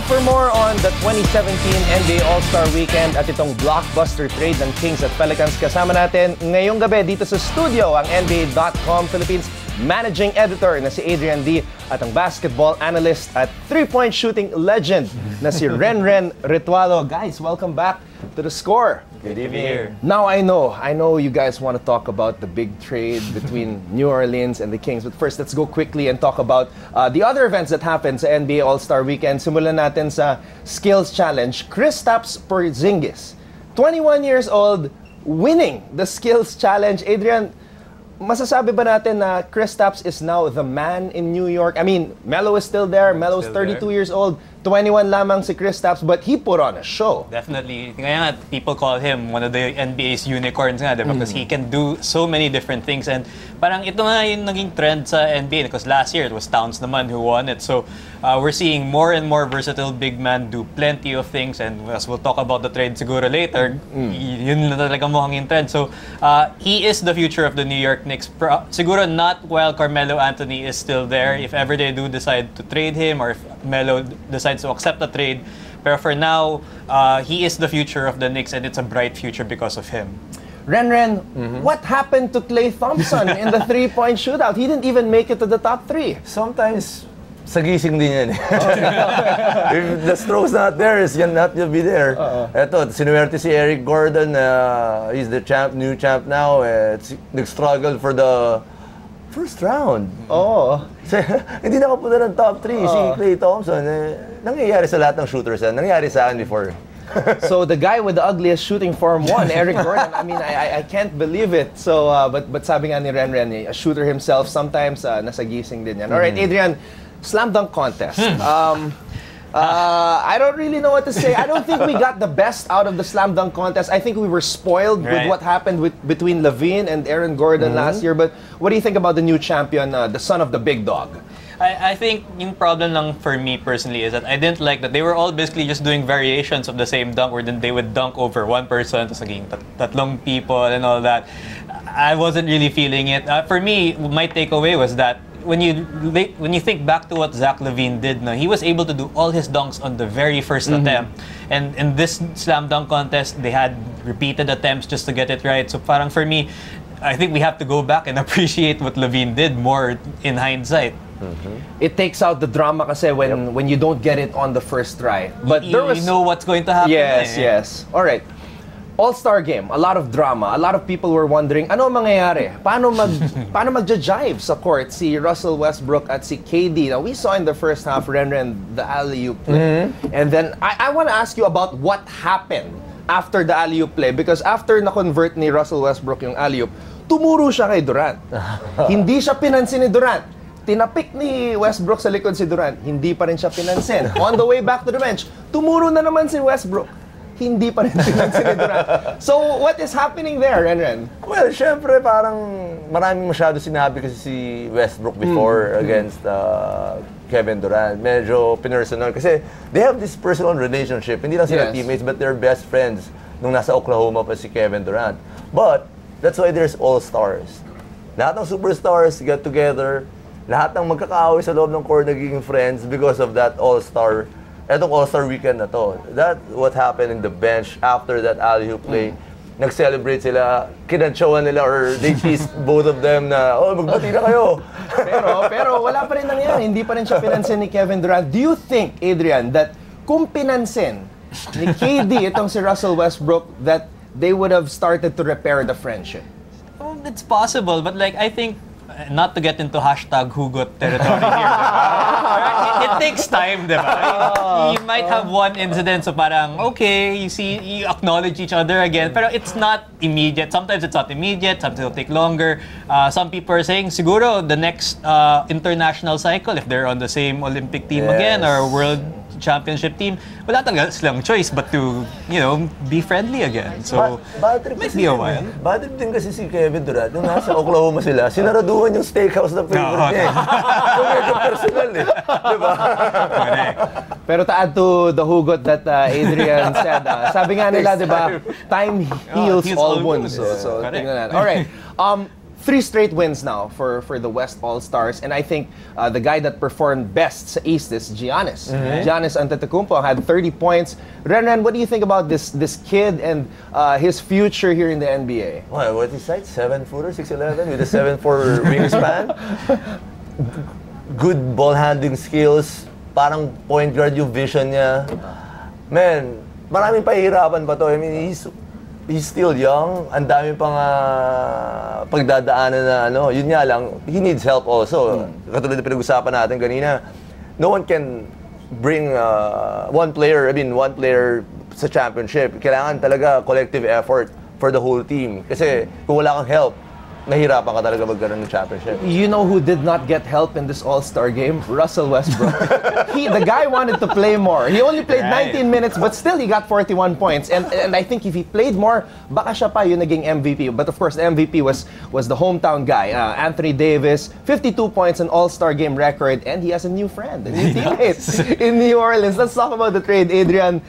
for more on the 2017 NBA All-Star Weekend at itong blockbuster trade ng Kings at Pelicans, kasama natin ngayong gabi dito sa studio ang NBA.com Philippines Managing Editor na si Adrian D at ang basketball analyst at three-point shooting legend na si Renren Ritualo. Guys, welcome back to The Score. Good evening. Now I know you guys want to talk about the big trade between New Orleans and the Kings. But first, let's go quickly and talk about the other events that happened sa NBA All-Star Weekend. Simulan natin sa Skills Challenge. Kristaps Porzingis, 21 years old, winning the Skills Challenge. Adrian, masasabi ba natin na Kristaps is now the man in New York? I mean, Melo is still there. Melo is 32 years old. 21 lamang si Kristaps, but he put on a show. Definitely. Kaya nga, people call him one of the NBA's unicorns nga, diba? Because he can do so many different things. And parang ito nga yung naging trend sa NBA because last year it was Towns naman who won it. So we're seeing more and more versatile big men do plenty of things. And as we'll talk about the trade siguro later, yun na talaga mukhang yung trend. So he is the future of the New York Knicks. Siguro not while Carmelo Anthony is still there. If ever they do decide to trade him or if Melo decides to accept the trade. Pero for now, he is the future of the Knicks and it's a bright future because of him. Renren, what happened to Klay Thompson in the three-point shootout? He didn't even make it to the top three. Sometimes, sagising din yan. If the stroke's not there, it's not gonna be there. Eto, sinuwerte si Eric Gordon. He's the new champ now. Nag-struggle for the first round. Hindi nakapunta ng top 3 si Klay Thompson. Nangyayari sa lahat ng shooters yan. Nangyayari sa akin before. So the guy with the ugliest shooting form won, Eric Gordon. I mean, I can't believe it. So, but sabi nga ni Renren, a shooter himself, sometimes nasagising din yan. Alright, Adrian, slam dunk contest. I don't really know what to say. I don't think we got the best out of the slam dunk contest. I think we were spoiled with what happened between Levine and Aaron Gordon last year. But what do you think about the new champion, the son of the big dog? I think yung problem lang for me personally is that I didn't like that they were all basically just doing variations of the same dunk where then they would dunk over one person, tapos naging tatlong people and all that. I wasn't really feeling it. For me, my takeaway was that when you think back to what Zach LaVine did, he was able to do all his dunks on the very first attempt. And in this slam dunk contest, they had repeated attempts just to get it right. So parang for me, I think we have to go back and appreciate what LaVine did more in hindsight. It takes out the drama kasi when you don't get it on the first try. But you know what's going to happen. Yes. All right. All-Star game, a lot of drama. A lot of people were wondering, ano mangyayari? Paano magja-jive sa court si Russell Westbrook at si KD? Now, we saw in the first half, Renren, the alley-oop play. And then, I want to ask you about what happened after the alley-oop play. Because after na-convert ni Russell Westbrook yung alley-oop, tumuro siya kay Durant. Hindi siya pinansin ni Durant. Tinapik ni Westbrook sa likod si Durant. Hindi pa rin siya pinansin. On the way back to the bench, tumuro na naman si Westbrook. Hindi pa rin pinansin ni Durant. So, what is happening there, Renren? Well, syempre, parang maraming masyado sinabi kasi si Westbrook before against Kevin Durant. Medyo pinersonal kasi they have this personal relationship. Hindi lang sila teammates, but they're best friends nung nasa Oklahoma pa si Kevin Durant. But, that's why there's all-stars. Lahat ng superstars get together. Lahat ng magkakaaway sa loob ng court nagiging friends because of that all-star. Etong All-Star Weekend na to. That's what happened in the bench after that alley-oop play. Nag-celebrate sila, kinantsawan nila or they teased both of them na, magbati na kayo. pero wala pa rin nangyari. Hindi pa rin siya pinansin ni Kevin Durant. Do you think, Adrian, that kung pinansin ni KD itong si Russell Westbrook, that they would have started to repair the friendship? Oh, it's possible, but like I think not to get into #Hugot territory here. It takes time, diba? You might have one incident, so parang, okay, you acknowledge each other again, pero it's not immediate. Sometimes it's not immediate, sometimes it'll take longer. Some people are saying, siguro, the next international cycle, if they're on the same Olympic team again, or World Championship team, wala talaga silang choice but to, be friendly again. So, might be a while. Bad trip din kasi si Kevin Durant, nung nasa Oklahoma sila, sinaraduhan yung steakhouse na favorite niya. So, medyo personal diba? Pero to add to the hugot that Adrian said, sabi nga nila, diba, time heals all wounds. So tingnan natin. Alright, 3 straight wins now for the West All-Stars, and I think the guy that performed best sa East is Giannis. Giannis Antetokounmpo had 30 points. Renren, what do you think about this kid and his future here in the NBA? What is that? 7-footer, 6'11", with a 7'4" wingspan. Good ball handling skills. Parang point guard yung vision niya. Man, maraming pahihirapan pa to. I mean, he's still young. Ang dami pang pagdadaanan na ano. Yun nga lang, he needs help also. Katulad na pinag-usapan natin kanina, no one can bring one player sa championship. Kailangan talaga collective effort for the whole team. Kasi kung wala kang help, nahirapan ka talaga magkaroon ng championship. You know who did not get help in this All-Star game? Russell Westbrook. The guy wanted to play more. He only played 19 minutes, but still he got 41 points. And I think if he played more, baka siya pa yung naging MVP. But of course, the MVP was the hometown guy, Anthony Davis. 52 points, an All-Star game record, and he has a new friend, a new teammate in New Orleans. Let's talk about the trade, Adrian.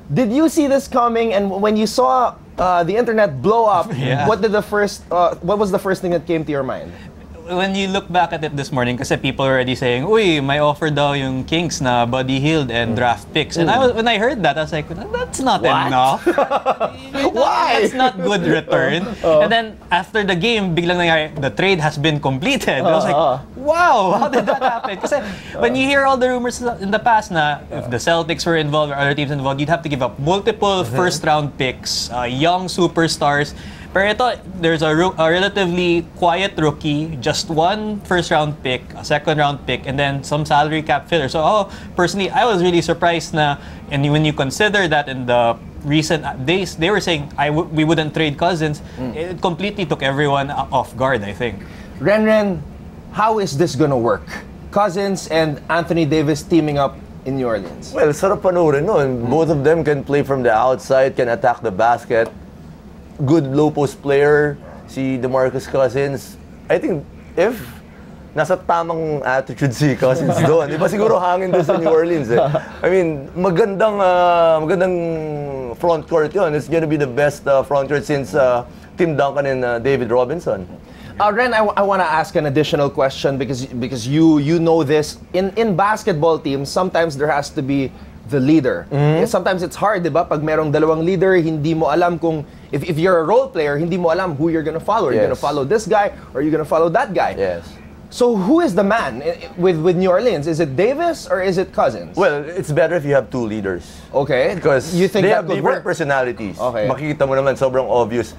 Did you see this coming? And when you saw the internet blow up, what was the first thing that came to your mind? When you look back at it this morning, kasi people are already saying, uy, may offer daw yung Kings na Buddy Hield and draft picks. And when I heard that, I was like, that's not enough. Why? That's not good return. And then, after the game, biglang nangyari, the trade has been completed. I was like, wow, how did that happen? Kasi when you hear all the rumors in the past na if the Celtics were involved or other teams involved, you'd have to give up multiple first-round picks, young superstars. Pero ito, there's a relatively quiet rookie, just one first-round pick, a second-round pick, and then some salary cap filler. So, personally, I was really surprised na, and when you consider that in the recent days, they were saying we wouldn't trade Cousins. It completely took everyone off guard, I think. Renren, how is this gonna work? Cousins and Anthony Davis teaming up in New Orleans. Well, sarap panoorin nun. Both of them can play from the outside, can attack the basket. Good low post player, si DeMarcus Cousins. I think if nasa tamang attitude si Cousins doon, di ba siguro hangin doon sa New Orleans eh. I mean, magandang front court yun. It's gonna be the best front court since Tim Duncan and David Robinson. Ren, I want to ask an additional question because you know this. In basketball teams, sometimes there has to be the leader. Sometimes it's hard, di ba? Pag merong dalawang leader, hindi mo alam kung if you're a role player, hindi mo alam who you're gonna follow. Are you gonna follow this guy or are you gonna follow that guy? Yes. So who is the man with New Orleans? Is it Davis or is it Cousins? Well, it's better if you have two leaders. Okay. Because you think they that have could different work? personalities. Okay. Makikita mo naman, sobrang obvious.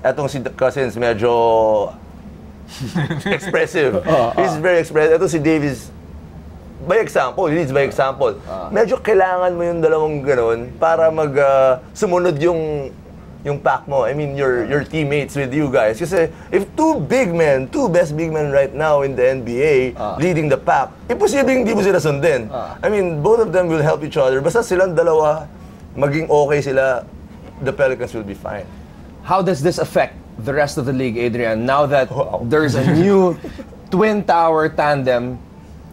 Etong si Cousins, medyo expressive. He's very expressive. Ito si Davis, by example, he leads by example. Medyo kailangan mo yung dalawang ganun para sumunod yung pack mo. I mean, your teammates with you guys. Kasi if two best big men right now in the NBA leading the pack, imposibleng hindi mo sila sundin. I mean, both of them will help each other. Basta silang dalawa, maging okay sila, the Pelicans will be fine. How does this affect the rest of the league, Adrian? Now that there's a new twin tower tandem,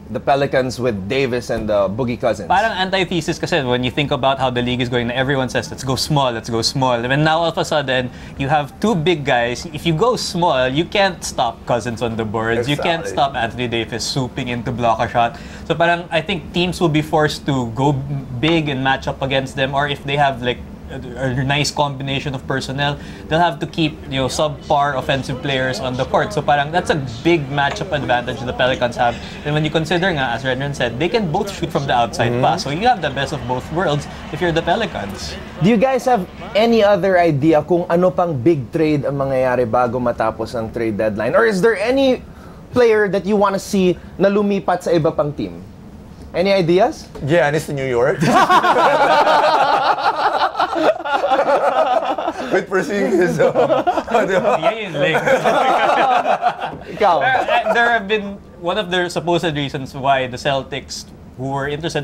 the Pelicans with Davis and Boogie Cousins. Parang antithesis kasi when you think about how the league is going, everyone says, let's go small, let's go small. And now all of a sudden, you have two big guys. If you go small, you can't stop Cousins on the boards. You can't stop Anthony Davis swooping in to block a shot. So parang I think teams will be forced to go big and match up against them, or if they have like a nice combination of personnel, they'll have to keep subpar offensive players on the court. So parang that's a big matchup advantage the Pelicans have. And when you consider nga, as Renren said, they can both shoot from the outside pass. So you have the best of both worlds if you're the Pelicans. Do you guys have any other idea kung ano pang big trade ang mangyayari bago matapos ang trade deadline? Or is there any player that you want to see na lumipat sa iba pang team? Any ideas? Giannis to New York. With Porzingis. Yeah, link. Ikaw. There have been one of the supposed reasons why the Celtics who were interested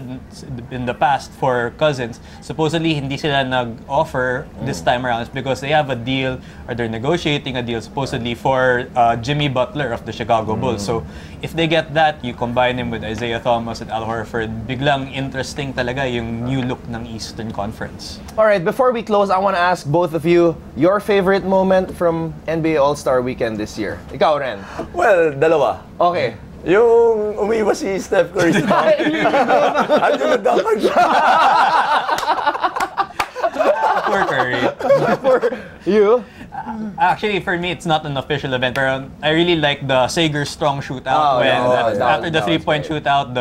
in the past for Cousins, supposedly hindi sila nag-offer this time around because they have a deal, or they're negotiating a deal supposedly for Jimmy Butler of the Chicago Bulls. So if they get that, you combine him with Isaiah Thomas and Al Horford, biglang interesting talaga yung new look ng Eastern Conference. All right, before we close, I want to ask both of you your favorite moment from NBA All-Star Weekend this year. Ikaw, Ren. Well, dalawa. Okay. Yung umiwas si Steph Curry sa at yung nagdakan siya. Poor Curry. You? Actually, for me, it's not an official event, but I really like the Sager Strong shootout after the three-point shootout,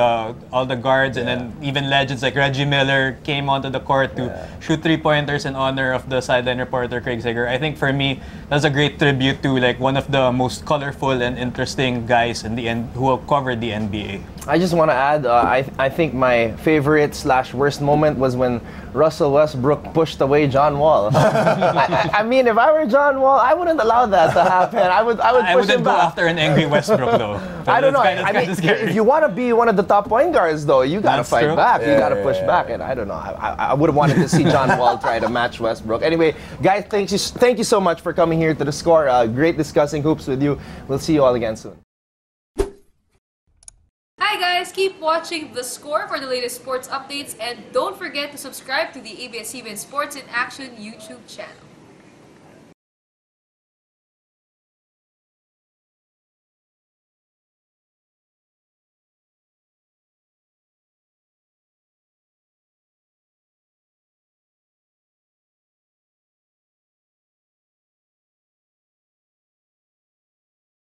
all the guards and then even legends like Reggie Miller came onto the court to shoot three-pointers in honor of the sideline reporter Craig Sager. I think for me, that's a great tribute to like one of the most colorful and interesting guys in the who have covered the NBA. I just want to add, I think my favorite / worst moment was when Russell Westbrook pushed away John Wall. I mean, if I were John Wall, I wouldn't allow that to happen. I would I push him wouldn't go back. after an angry Westbrook though. I don't know. I mean, if you want to be one of the top point guards, though, you gotta That's fight true. back. You gotta push back, and I don't know. I would have wanted to see John Wall try to match Westbrook. Anyway, guys, thank you so much for coming here to The Score. Great discussing hoops with you. We'll see you all again soon. Hi guys, keep watching The Score for the latest sports updates, and don't forget to subscribe to the ABS-CBN Sports in Action YouTube channel.